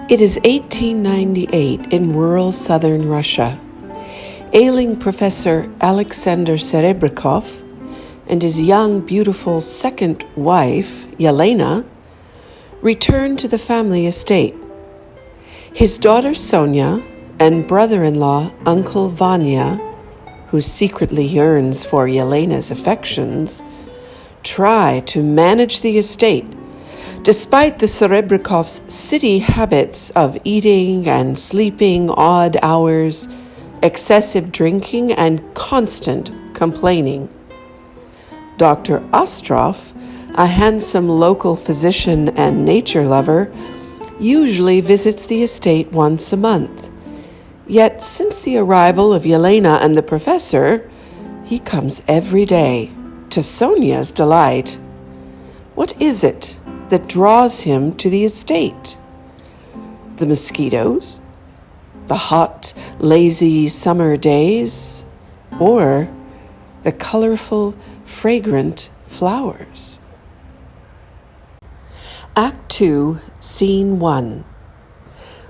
It is 1898 in rural southern Russia. Ailing Professor Alexander Serebryakov and his young, beautiful second wife, Yelena, return to the family estate. His daughter Sonya and brother-in-law Uncle Vanya, who secretly yearns for Yelena's affections, try to manage the estate despite the Serebryakovs' city habits of eating and sleeping odd hours, excessive drinking, and constant complaining. Dr. Astrov, a handsome local physician and nature lover, usually visits the estate once a month. Yet since the arrival of Yelena and the professor, he comes every day, to Sonia's delight. What is it that draws him to the estate? The mosquitoes? The hot, lazy summer days? Or the colorful, fragrant flowers? Act 2, Scene 1.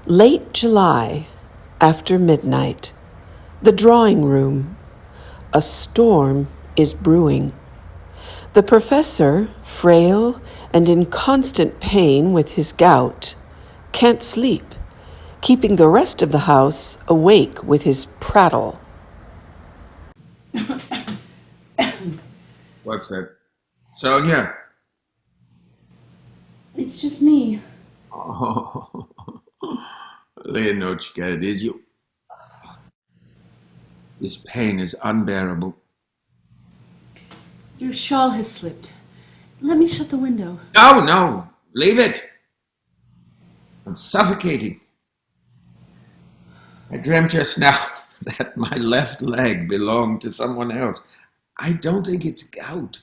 Late July, after midnight. The drawing room. A storm is brewing. The professor, frail and in constant pain with his gout, can't sleep, keeping the rest of the house awake with his prattle. What's that? Sonia? It's just me. Oh, Leonochka, it is you. This pain is unbearable. Your shawl has slipped. Let me shut the window. No, leave it. I'm suffocating. I dreamt just now that my left leg belonged to someone else. I don't think it's gout.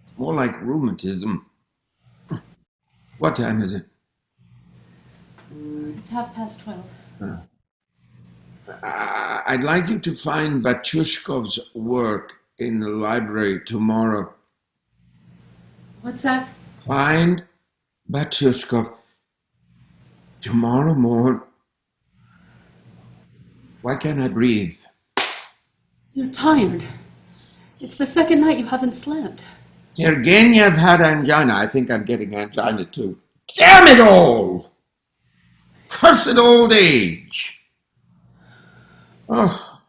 It's more like rheumatism. What time is it? It's 12:30. I'd like you to find Batyushkov's work in the library tomorrow. What's that? Find Batyushkov tomorrow morning. Why can't I breathe? You're tired. It's the second night you haven't slept. Turgenev had angina. I think I'm getting angina too. Damn it all! Cursed old age! Oh,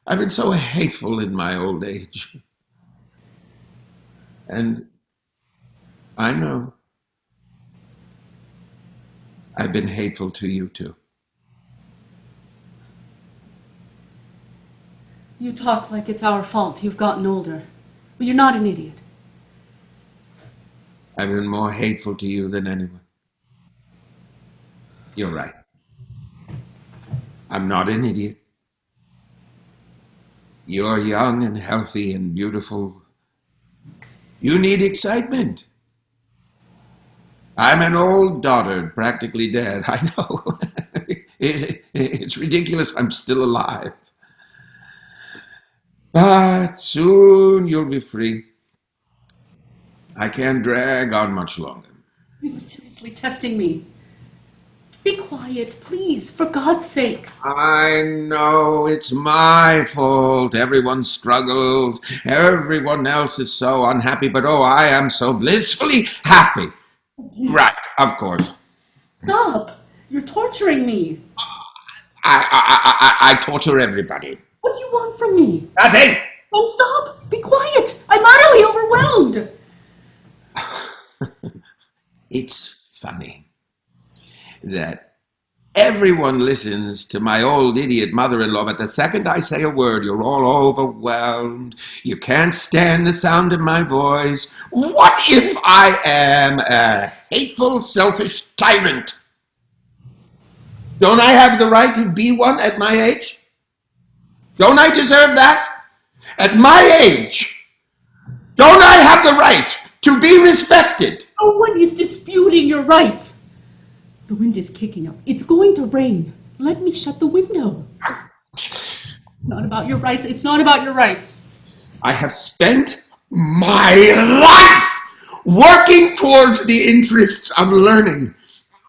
I've been so hateful in my old age. And I know I've been hateful to you too. You talk like it's our fault. You've gotten older. But you're not an idiot. I've been more hateful to you than anyone. You're right. I'm not an idiot. You're young and healthy and beautiful. You need excitement. I'm an old dotard, practically dead. I know. It's ridiculous I'm still alive. But soon you'll be free. I can't drag on much longer. You were seriously testing me. Be quiet, please, for God's sake. I know it's my fault. Everyone struggles. Everyone else is so unhappy, but oh, I am so blissfully happy. Right, of course. Stop! You're torturing me. I torture everybody. What do you want from me? Nothing! Don't stop! Be quiet! I'm utterly overwhelmed! It's funny that everyone listens to my old idiot mother-in-law, but the second I say a word, you're all overwhelmed. You can't stand the sound of my voice. What if I am a hateful, selfish tyrant? Don't I have the right to be one at my age? Don't I deserve that? At my age, don't I have the right to be respected? No one is disputing your rights. The wind is kicking up. It's going to rain. Let me shut the window. It's not about your rights. It's not about your rights. I have spent my life working towards the interests of learning.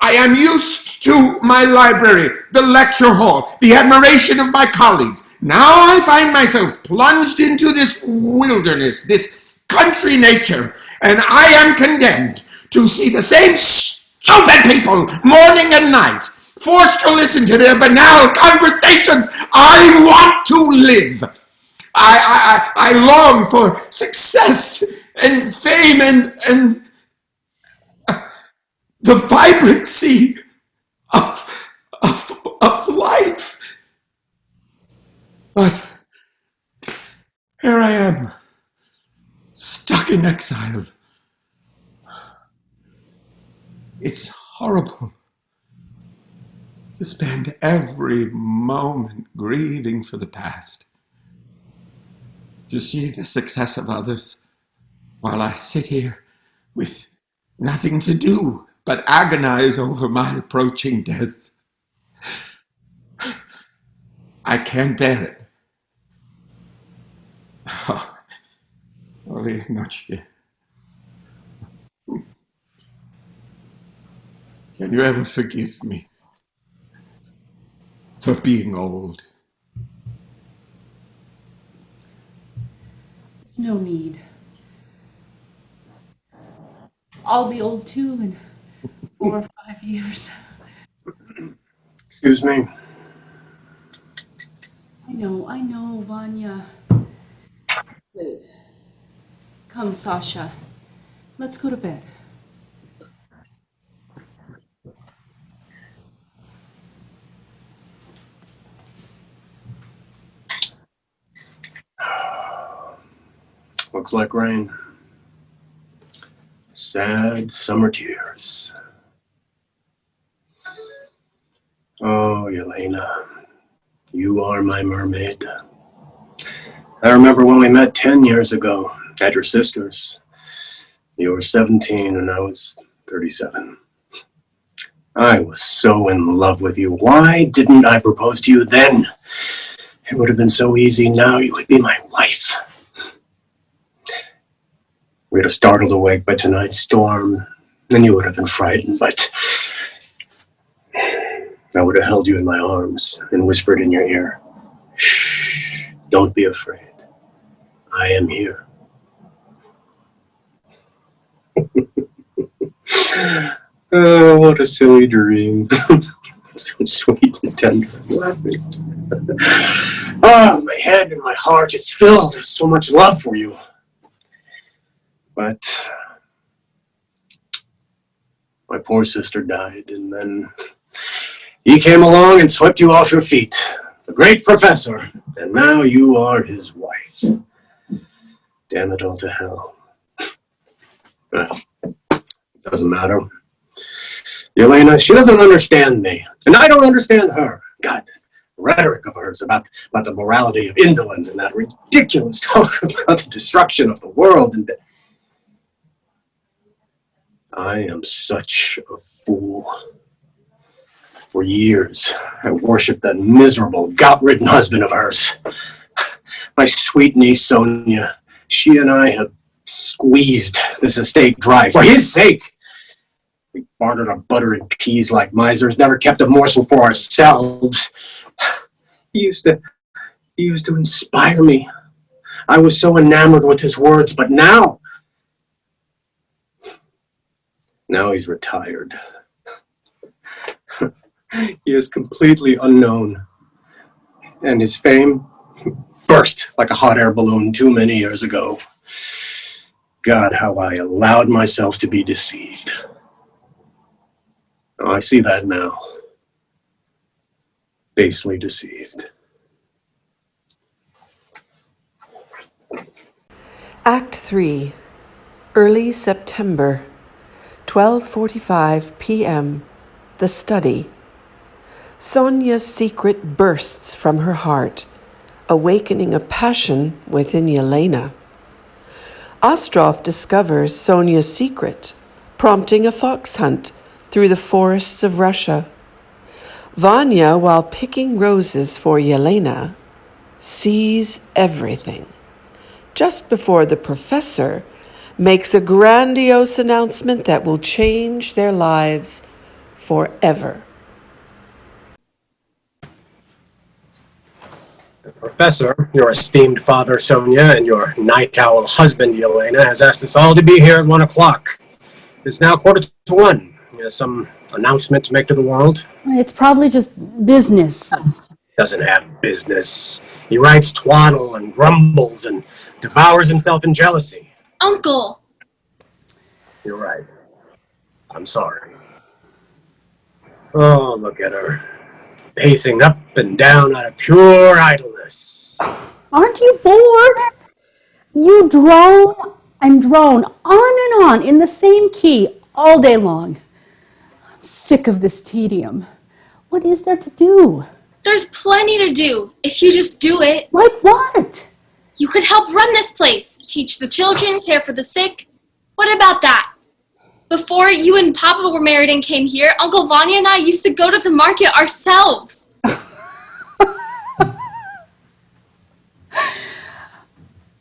I am used to my library, the lecture hall, the admiration of my colleagues. Now I find myself plunged into this wilderness, this country nature, and I am condemned to see the same stupid people morning and night, forced to listen to their banal conversations. I want to live. I long for success and fame and the vibrancy of life. But here I am, stuck in exile. It's horrible to spend every moment grieving for the past, to see the success of others while I sit here with nothing to do but agonize over my approaching death. I can't bear it. Oj, nočky. Can you ever forgive me for being old? There's no need. I'll be old too in 4 or 5 years. Excuse me. I know, Vanya. Good. Come, Sasha. Let's go to bed. Looks like rain. Sad summer tears. Oh, Yelena, you are my mermaid. I remember when we met 10 years ago at your sister's. You were 17 and I was 37. I was so in love with you. Why didn't I propose to you then? It would have been so easy. Now you would be my wife. We'd have startled awake by tonight's storm, and you would have been frightened, but I would have held you in my arms and whispered in your ear, "Shh, don't be afraid. I am here." Oh, what a silly dream. So sweet and tender, laughing. Oh, my head and my heart is filled with so much love for you. But my poor sister died, and then he came along and swept you off your feet, the great professor, and now you are his wife. Damn it all to hell. Well, it doesn't matter. Yelena, she doesn't understand me, and I don't understand her. God, rhetoric of hers about the morality of indolence and that ridiculous talk about the destruction of the world. And I am such a fool. For years, I worshipped that miserable, gout-ridden husband of hers. My sweet niece, Sonia, she and I have squeezed this estate dry for his sake. We bartered our butter and peas like misers, never kept a morsel for ourselves. He used to inspire me. I was so enamored with his words, but now he's retired. He is completely unknown, and his fame burst like a hot air balloon too many years ago. God, how I allowed myself to be deceived. Oh, I see that now. Basely deceived. Act 3, early September, 12:45 p.m., the study. Sonia's secret bursts from her heart, awakening a passion within Yelena. Astrov discovers Sonia's secret, prompting a fox hunt through the forests of Russia. Vanya, while picking roses for Yelena, sees everything. Just before the professor makes a grandiose announcement that will change their lives forever. Professor, your esteemed father, Sonia, and your night owl husband, Yelena, has asked us all to be here at 1 o'clock. It's now 1:45. He has some announcement to make to the world. It's probably just business. Doesn't have business. He writes twaddle and grumbles and devours himself in jealousy. Uncle! You're right. I'm sorry. Oh, look at her. Pacing up and down out of pure idleness. Aren't you bored? You drone and drone on and on in the same key all day long. I'm sick of this tedium. What is there to do? There's plenty to do, if you just do it. Like what? You could help run this place, teach the children, care for the sick. What about that? Before you and Papa were married and came here, Uncle Vanya and I used to go to the market ourselves.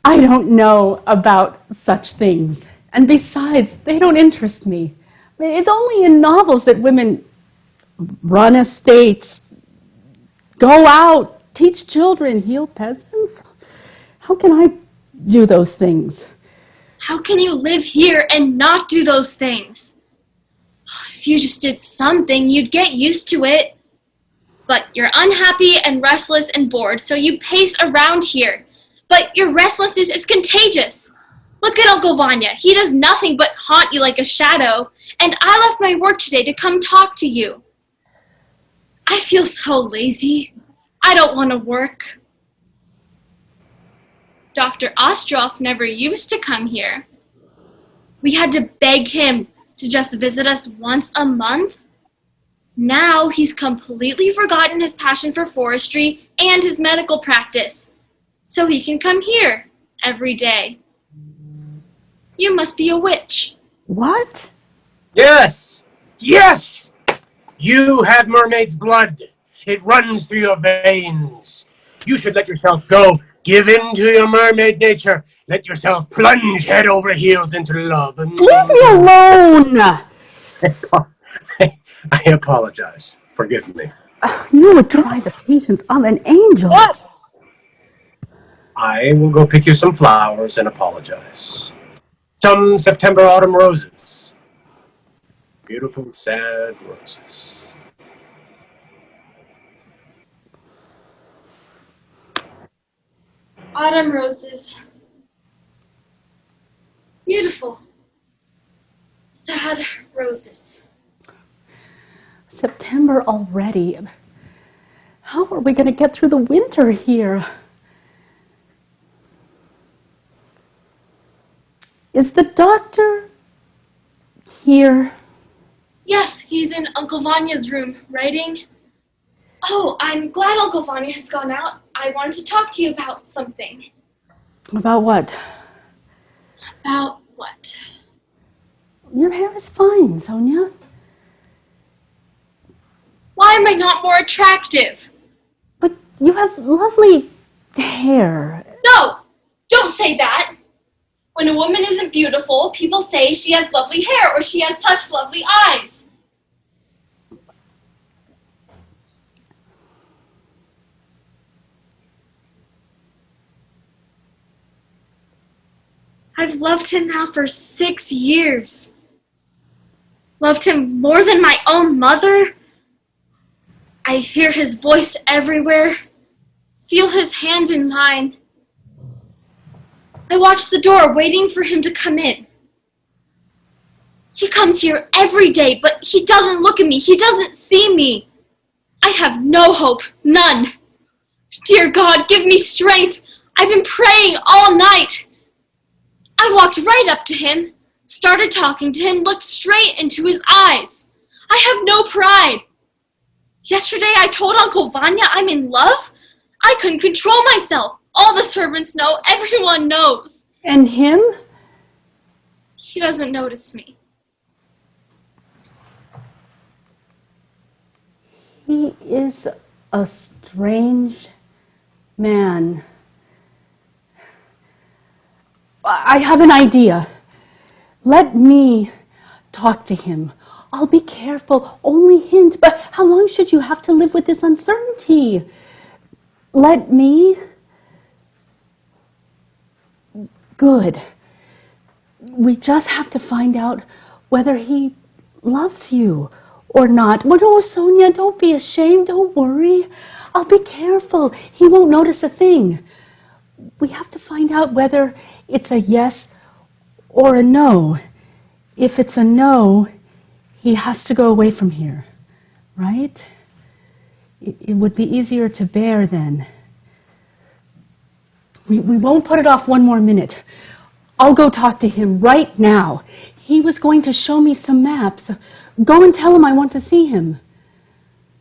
I don't know about such things. And besides, they don't interest me. It's only in novels that women run estates, go out, teach children, heal peasants. How can I do those things? How can you live here and not do those things? If you just did something, you'd get used to it. But you're unhappy and restless and bored, so you pace around here. But your restlessness is contagious. Look at Uncle Vanya. He does nothing but haunt you like a shadow. And I left my work today to come talk to you. I feel so lazy. I don't want to work. Dr. Astrov never used to come here. We had to beg him to just visit us once a month. Now he's completely forgotten his passion for forestry and his medical practice, so he can come here every day. You must be a witch. What? Yes! Yes! You have mermaid's blood. It runs through your veins. You should let yourself go. Give in to your mermaid nature. Let yourself plunge head over heels into love. Leave me alone! I apologize. Forgive me. You would try the patience of an angel. What? I will go pick you some flowers and apologize. Some September autumn roses. Beautiful, sad roses. Autumn roses. Beautiful. Sad roses. September already. How are we going to get through the winter here? Is the doctor here? Yes, he's in Uncle Vanya's room, writing. Oh, I'm glad Uncle Vanya has gone out. I wanted to talk to you about something. About what? About what? Your hair is fine, Sonia. Why am I not more attractive? But you have lovely hair. No, don't say that. When a woman isn't beautiful, people say she has lovely hair or she has such lovely eyes. I've loved him now for 6 years. Loved him more than my own mother. I hear his voice everywhere, feel his hand in mine. I watch the door waiting for him to come in. He comes here every day, but he doesn't look at me. He doesn't see me. I have no hope, none. Dear God, give me strength. I've been praying all night. I walked right up to him, started talking to him, looked straight into his eyes. I have no pride. Yesterday I told Uncle Vanya I'm in love. I couldn't control myself. All the servants know, everyone knows. And him? He doesn't notice me. He is a strange man. I have an idea. Let me talk to him. I'll be careful, only hint. But how long should you have to live with this uncertainty? Let me. Good. We just have to find out whether he loves you or not. Well, no, Sonia, don't be ashamed. Don't worry. I'll be careful. He won't notice a thing. We have to find out whether it's a yes or a no. If it's a no, he has to go away from here, right? It would be easier to bear then. We won't put it off one more minute. I'll go talk to him right now. He was going to show me some maps. Go and tell him I want to see him.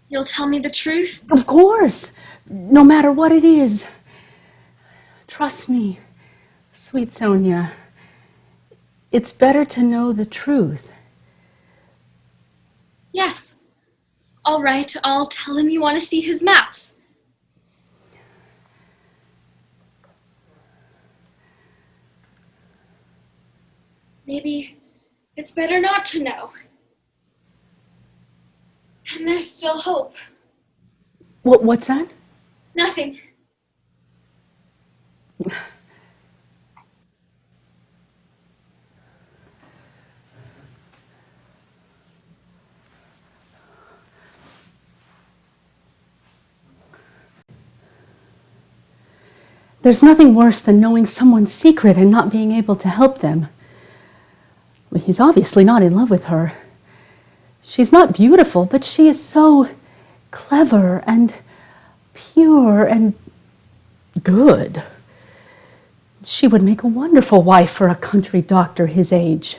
You'll tell me the truth? Of course, no matter what it is. Trust me, sweet Sonia. It's better to know the truth. Yes. All right, I'll tell him you want to see his maps. Maybe it's better not to know. And there's still hope. What's that? Nothing. There's nothing worse than knowing someone's secret and not being able to help them. Well, he's obviously not in love with her. She's not beautiful, but she is so clever and pure and good. She would make a wonderful wife for a country doctor his age.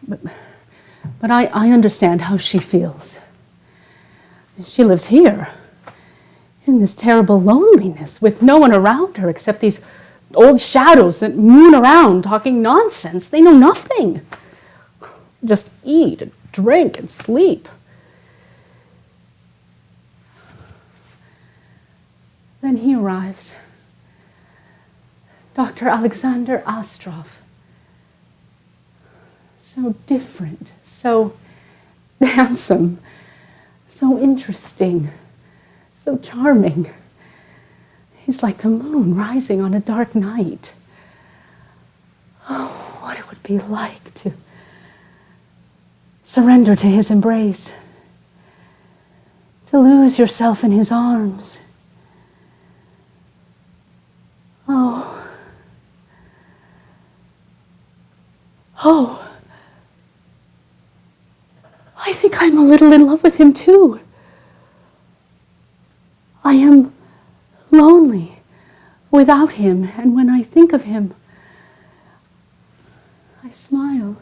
But I understand how she feels. She lives here, in this terrible loneliness, with no one around her except these old shadows that moon around talking nonsense. They know nothing. Just eat and drink and sleep. Then he arrives. Dr. Alexander Astrov. So different, so handsome, so interesting, so charming. He's like the moon rising on a dark night. Oh, what it would be like to surrender to his embrace, to lose yourself in his arms. Oh, I think I'm a little in love with him too. I am lonely without him, and when I think of him, I smile.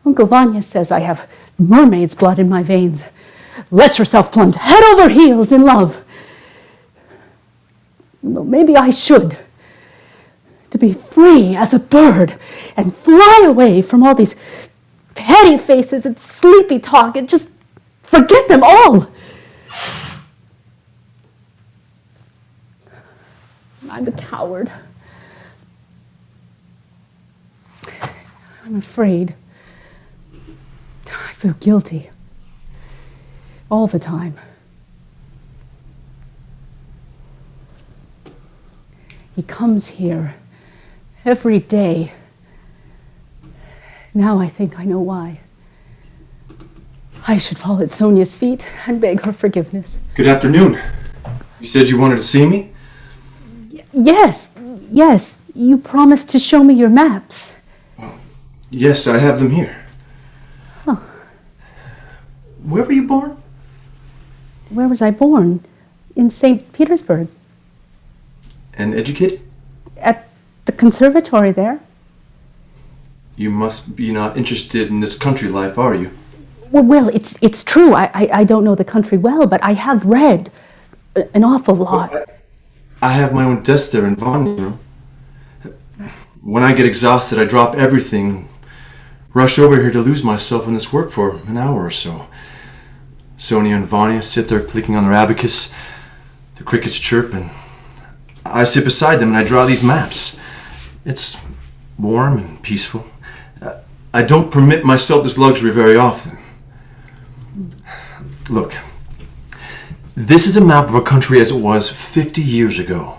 Uncle Vanya says I have mermaid's blood in my veins. Let yourself plunge head over heels in love. Well, maybe I should. To be free as a bird and fly away from all these petty faces and sleepy talk and just forget them all. I'm a coward. I'm afraid. I feel guilty. All the time. He comes here every day. Now I think I know why. I should fall at Sonia's feet and beg her forgiveness. Good afternoon. You said you wanted to see me? Yes. You promised to show me your maps. Yes, I have them here. Oh. Where were you born? Where was I born? In St. Petersburg. And educated? At the conservatory there. You must be not interested in this country life, are you? Well, it's true. I don't know the country well, but I have read an awful lot. Well, I have my own desk there in Vanya. When I get exhausted, I drop everything, rush over here to lose myself in this work for an hour or so. Sonia and Vanya sit there clicking on their abacus, the crickets chirp, and I sit beside them and I draw these maps. It's warm and peaceful. I don't permit myself this luxury very often. Look, this is a map of our country as it was 50 years ago.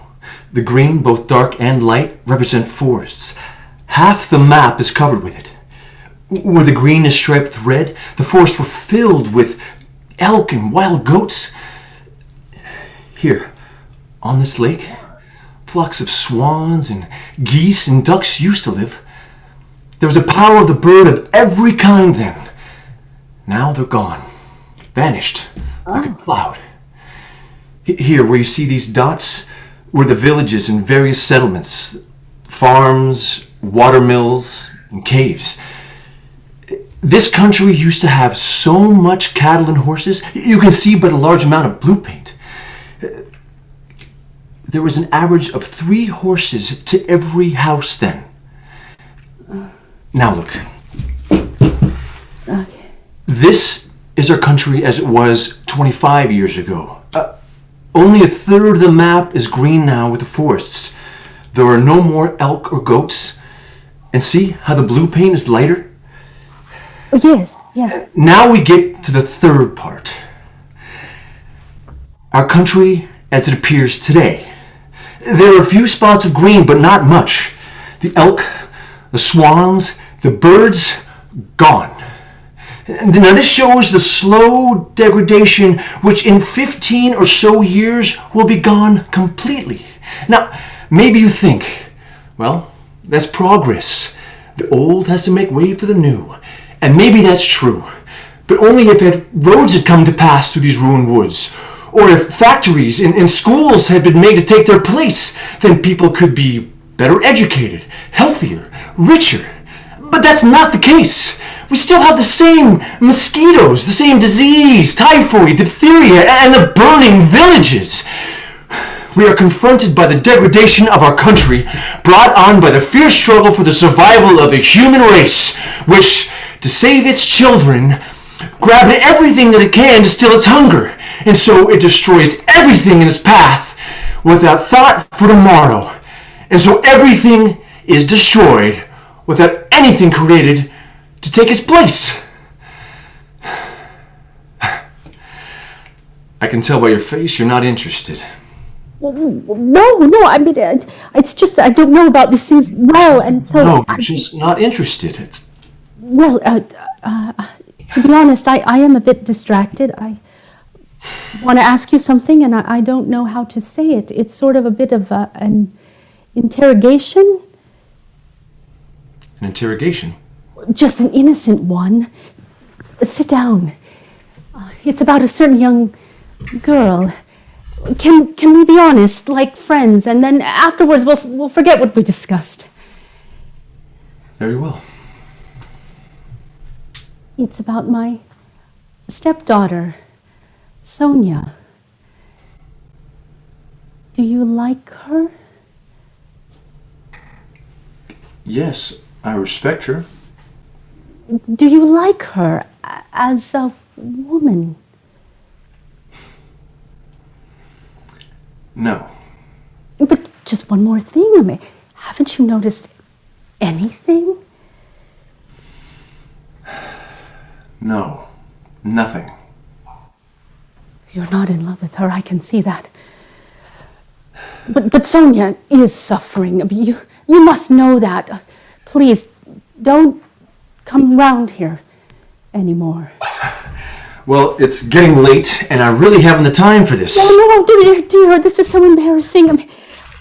The green, both dark and light, represent forests. Half the map is covered with it. Where the green is striped with red, the forests were filled with elk and wild goats. Here, on this lake, flocks of swans and geese and ducks used to live. There was a power of the bird of every kind then. Now they're gone, vanished like a cloud. Here, where you see these dots, were the villages and various settlements, farms, water mills, and caves. This country used to have so much cattle and horses, you can see by the large amount of blue paint. There was an average of 3 horses to every house then. Now look. Okay. This is our country as it was 25 years ago. Only a third of the map is green now with the forests. There are no more elk or goats. And see how the blue paint is lighter? Oh, yes, yeah. Now we get to the third part. Our country as it appears today. There are a few spots of green, but not much. The elk, the swans, the birds, gone. Now this shows the slow degradation which in 15 or so years will be gone completely. Now, maybe you think, well, that's progress. The old has to make way for the new. And maybe that's true. But only if roads had come to pass through these ruined woods. Or if factories and schools had been made to take their place, then people could be better educated, healthier, richer. But that's not the case. We still have the same mosquitoes, the same disease, typhoid, diphtheria, and the burning villages. We are confronted by the degradation of our country, brought on by the fierce struggle for the survival of the human race, which, to save its children, grabbed at everything that it can to still its hunger, and so it destroys everything in its path without thought for tomorrow. And so everything is destroyed without anything created to take its place. I can tell by your face you're not interested. No, I mean, it's just I don't know about these things well, and so... No, you're just not interested. Well, to be honest, I am a bit distracted. I want to ask you something, and I don't know how to say it. It's sort of a bit of an interrogation. An interrogation? Just an innocent one. Sit down. It's about a certain young girl. Can we be honest, like friends, and then afterwards we'll forget what we discussed? Very well. It's about my stepdaughter, Sonya. Do you like her? Yes, I respect her. Do you like her as a woman? No. But just one more thing. I mean, haven't you noticed anything? No. Nothing. You're not in love with her, I can see that. But Sonya is suffering. I mean, you must know that. Please, don't come round here anymore. Well, it's getting late, and I really haven't the time for this. No, dear, this is so embarrassing. I mean,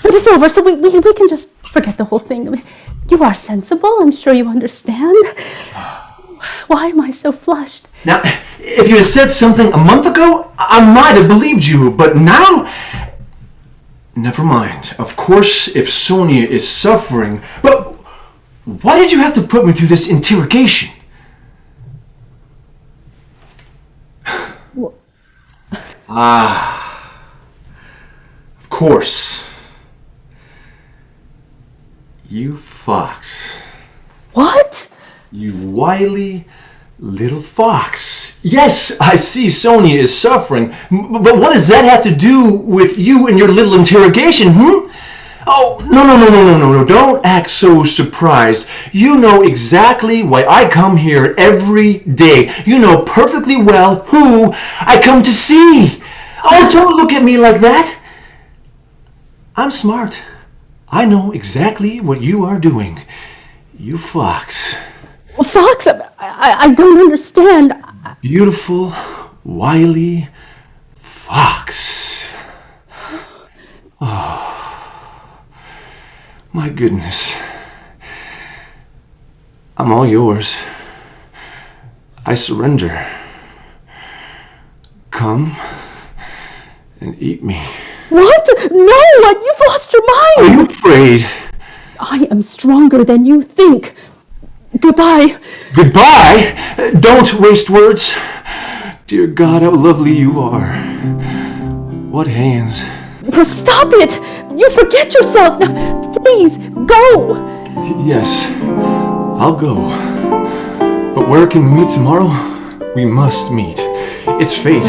but it's over, so we can just forget the whole thing. I mean, you are sensible, I'm sure you understand. Why am I so flushed? Now, if you had said something a month ago, I might have believed you, but now... Never mind. Of course, if Sonia is suffering... But why did you have to put me through this interrogation? Of course. You fox. What? You wily little fox. Yes, I see Sonia is suffering, but what does that have to do with you and your little interrogation, Oh, no. Don't act so surprised. You know exactly why I come here every day. You know perfectly well who I come to see. Oh, don't look at me like that. I'm smart. I know exactly what you are doing. You fox. Well, Fox, I don't understand. Beautiful, wily fox. My goodness. I'm all yours. I surrender. Come and eat me. What? No, you've lost your mind. Are you afraid? I am stronger than you think. Goodbye. Goodbye? Don't waste words. Dear God, how lovely you are. What hands. Well, stop it. You forget yourself. Now, please, go. Yes, I'll go. But where can we meet tomorrow? We must meet. It's fate.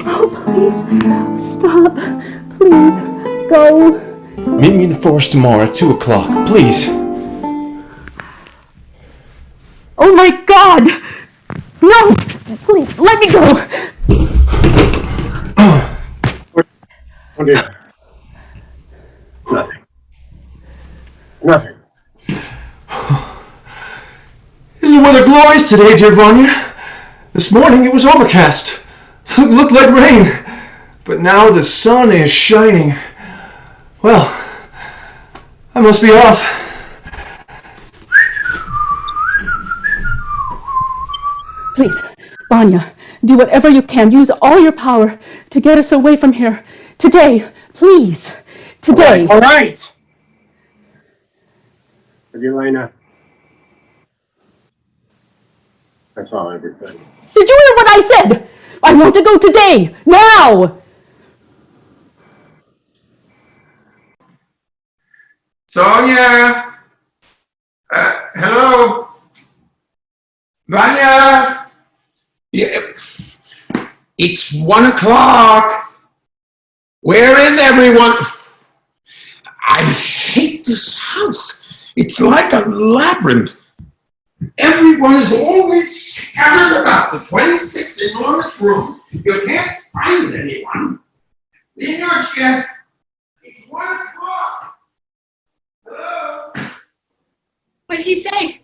Oh, please, stop. Please, go. Meet me in the forest tomorrow at 2 o'clock, please. Oh my God! No! Please, let me go! Oh dear. Nothing. Nothing. Isn't the weather glorious today, dear Vanya? This morning it was overcast. Looked like rain. But now the sun is shining. Well, I must be off. Please, Vanya, do whatever you can. Use all your power to get us away from here. Today, please. Today. All right. Yelena, I saw everything. Did you hear what I said? I want to go today. Now! Sonia! Hello? Vanya! Yeah. It's 1 o'clock. Where is everyone? I hate this house. It's like a labyrinth. Everyone is always scattered about the 26 enormous rooms. You can't find anyone. Leonard, it's 1 o'clock. Hello? What did he say?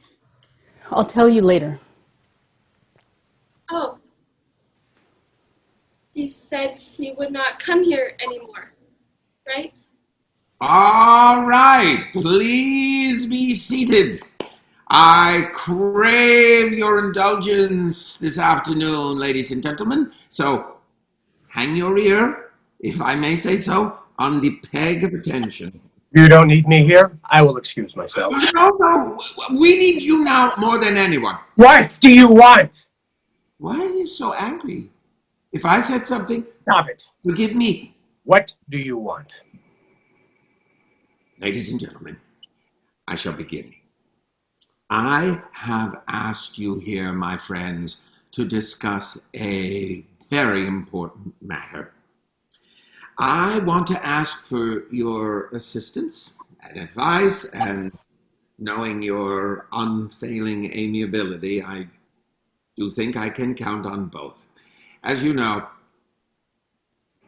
I'll tell you later. Oh. He said he would not come here anymore, right? All right, please be seated. I crave your indulgence this afternoon, ladies and gentlemen. So hang your ear, if I may say so, on the peg of attention. You don't need me here. I will excuse myself. No, we need you now more than anyone. What do you want? Why are you so angry? If I said something, Stop it. forgive me. What do you want? Ladies and gentlemen, I shall begin. I have asked you here, my friends, to discuss a very important matter. I want to ask for your assistance and advice, and knowing your unfailing amiability, I do think I can count on both. As you know,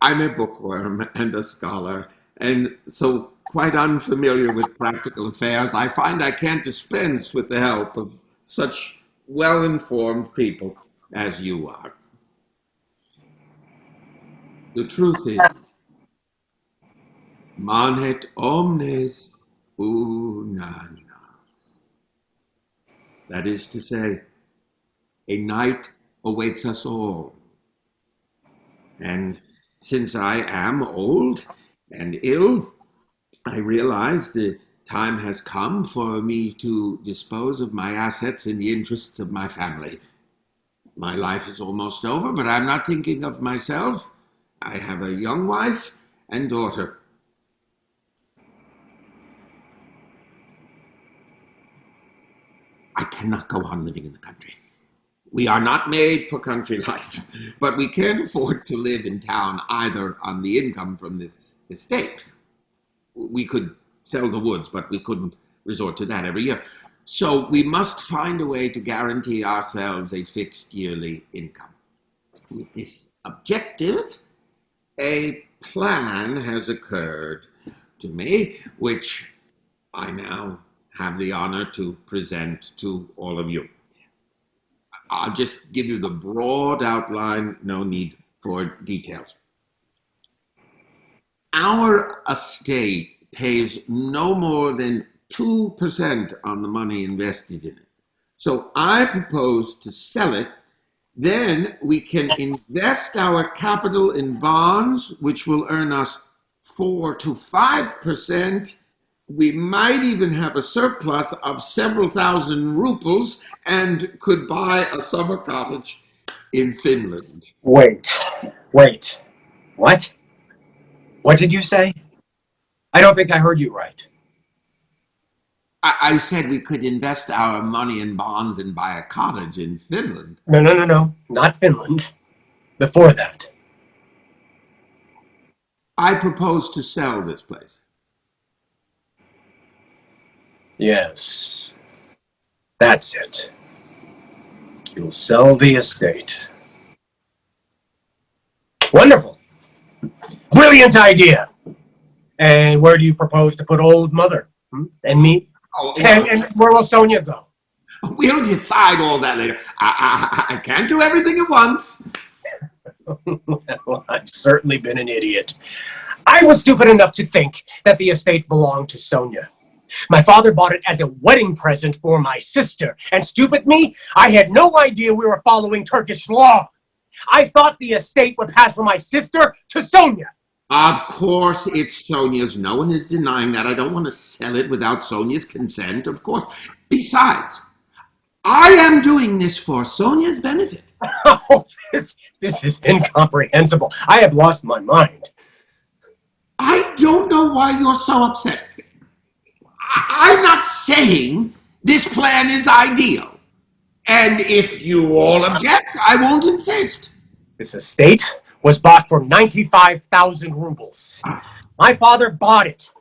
I'm a bookworm and a scholar, and so quite unfamiliar with practical affairs. I find I can't dispense with the help of such well-informed people as you are. The truth is, manet omnes unanas. That is to say, a night awaits us all. And since I am old and ill, I realize the time has come for me to dispose of my assets in the interests of my family. My life is almost over, but I'm not thinking of myself. I have a young wife and daughter. I cannot go on living in the country. We are not made for country life, but we can't afford to live in town either on the income from this estate. We could sell the woods, but we couldn't resort to that every year. So we must find a way to guarantee ourselves a fixed yearly income. With this objective, a plan has occurred to me, which I now have the honor to present to all of you. I'll just give you the broad outline, no need for details. Our estate pays no more than 2% on the money invested in it. So I propose to sell it. Then we can invest our capital in bonds, which will earn us 4 to 5%. We might even have a surplus of several thousand rubles and could buy a summer cottage in Finland. Wait. What? What did you say? I don't think I heard you right. I said we could invest our money in bonds and buy a cottage in Finland. No. Not Finland. Before that. I propose to sell this place. Yes. That's it. You'll sell the estate. Wonderful. Brilliant idea. And where do you propose to put old mother? And me? And where will Sonia go? We'll decide all that later. I can't do everything at once. Well, I've certainly been an idiot. I was stupid enough to think that the estate belonged to Sonia. My father bought it as a wedding present for my sister. And stupid me, I had no idea we were following Turkish law. I thought the estate would pass from my sister to Sonia. Of course it's Sonia's. No one is denying that. I don't want to sell it without Sonia's consent, of course. Besides, I am doing this for Sonia's benefit. Oh, this is incomprehensible. I have lost my mind. I don't know why you're so upset. I'm not saying this plan is ideal. And if you all object, I won't insist. This estate was bought for 95,000 rubles. My father bought it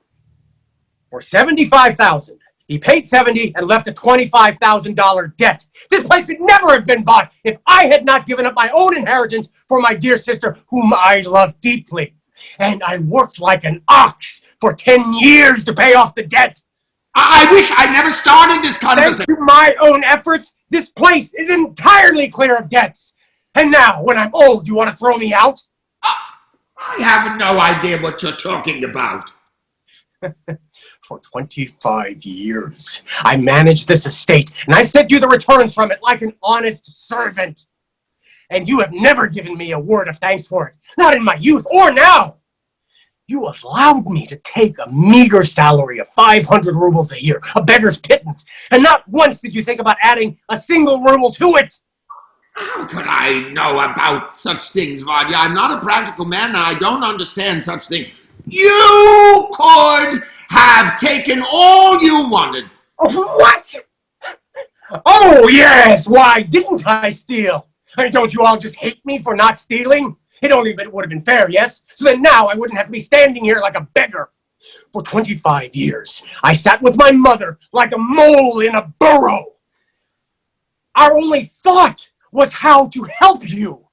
for 75,000. He paid 70 and left a $25,000 debt. This place could never have been bought if I had not given up my own inheritance for my dear sister, whom I love deeply. And I worked like an ox for 10 years to pay off the debt. I wish I never started this conversation. Thanks to my own efforts, this place is entirely clear of debts. And now, when I'm old, you want to throw me out? I have no idea what you're talking about. For 25 years, I managed this estate, and I sent you the returns from it like an honest servant. And you have never given me a word of thanks for it, not in my youth or now. You allowed me to take a meager salary of 500 rubles a year, a beggar's pittance, and not once did you think about adding a single ruble to it. How could I know about such things, Vanya? I'm not a practical man, and I don't understand such things. You could have taken all you wanted. What? Oh, yes. Why didn't I steal? I mean, don't you all just hate me for not stealing? It would have been fair, yes? So then now I wouldn't have to be standing here like a beggar. For 25 years, I sat with my mother like a mole in a burrow. Our only thought was how to help you.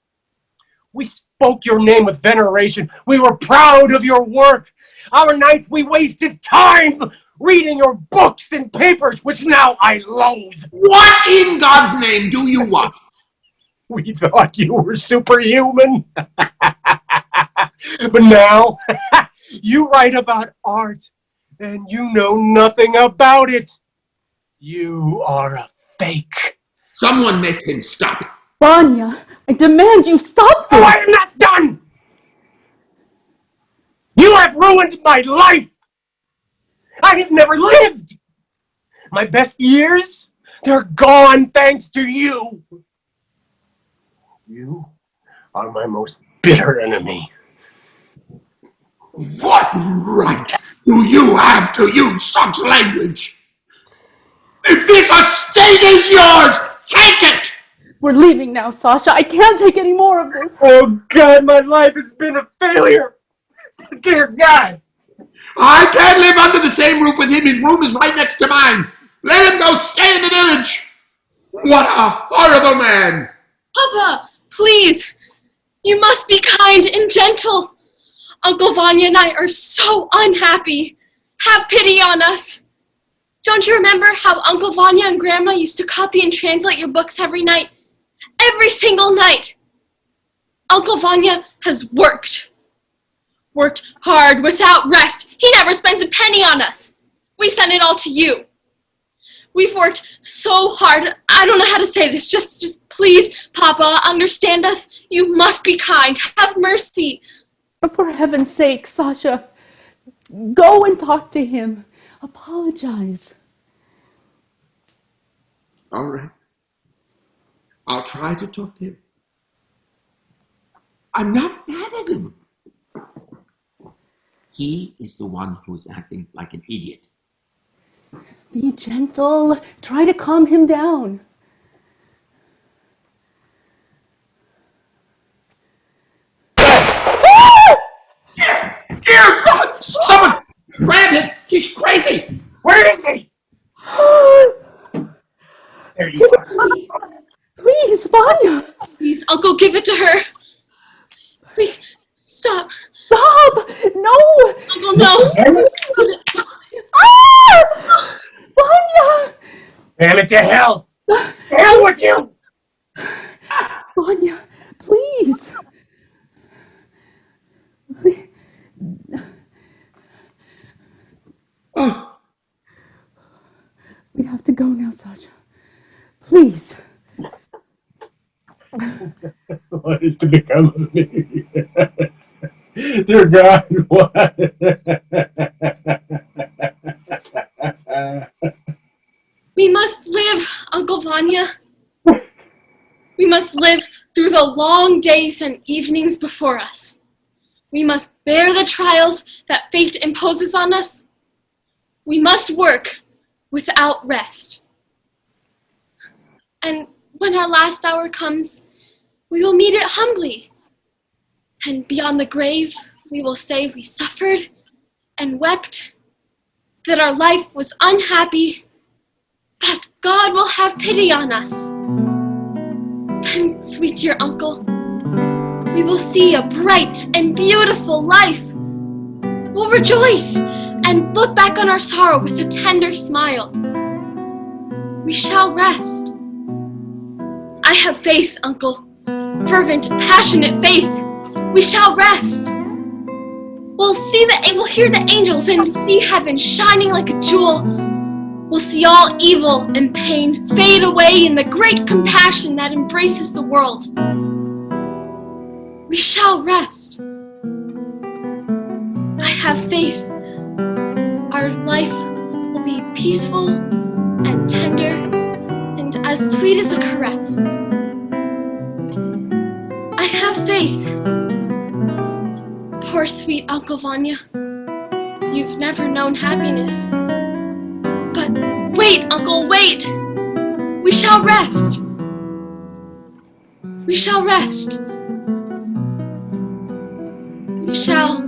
We spoke your name with veneration. We were proud of your work. Our nights we wasted time reading your books and papers, which now I loathe. What in God's name do you want? We thought you were superhuman. But now, you write about art, and you know nothing about it. You are a fake. Someone make him stop. Vanya, I demand you stop this. Oh, I am not done! You have ruined my life! I have never lived! My best years, they're gone thanks to you. You are my most bitter enemy. What right do you have to use such language? If this estate is yours, take it! We're leaving now, Sasha. I can't take any more of this. Oh, God, my life has been a failure. Dear God. I can't live under the same roof with him. His room is right next to mine. Let him go stay in the village. What a horrible man. Papa, please. You must be kind and gentle. Uncle Vanya and I are so unhappy. Have pity on us. Don't you remember how Uncle Vanya and Grandma used to copy and translate your books every night? Every single night. Uncle Vanya has worked hard without rest. He never spends a penny on us. We send it all to you. We've worked so hard. I don't know how to say this. Just please, Papa, understand us. You must be kind. Have mercy. For heaven's sake, Sasha, go and talk to him. Apologize. All right. I'll try to talk to him. I'm not mad at him. He is the one who's acting like an idiot. Be gentle. Try to calm him down. Dear God! Someone grab him! He's crazy! Where is he? There you Give it are. to me. Please, Vanya. Please, Uncle, give it to her. Please, stop. Stop. No. Uncle, no. Ah! Vanya. Damn it to hell. Hell with you. Vanya, please. Oh, We have to go now, Sasha. Please. What is to become of me? Dear God, what? We must live, Uncle Vanya. We must live through the long days and evenings before us. We must bear the trials that fate imposes on us. We must work without rest. And when our last hour comes, we will meet it humbly. And beyond the grave, we will say we suffered and wept, that our life was unhappy, but God will have pity on us. Then, sweet dear uncle, we will see a bright and beautiful life. We'll rejoice and look back on our sorrow with a tender smile. We shall rest. I have faith, Uncle. Fervent, passionate faith. We shall rest. We'll hear the angels and see heaven shining like a jewel. We'll see all evil and pain fade away in the great compassion that embraces the world. We shall rest. I have faith. Our life will be peaceful and tender and as sweet as a caress. I have faith. Poor sweet Uncle Vanya. You've never known happiness. But wait, Uncle, wait! We shall rest. We shall rest. We shall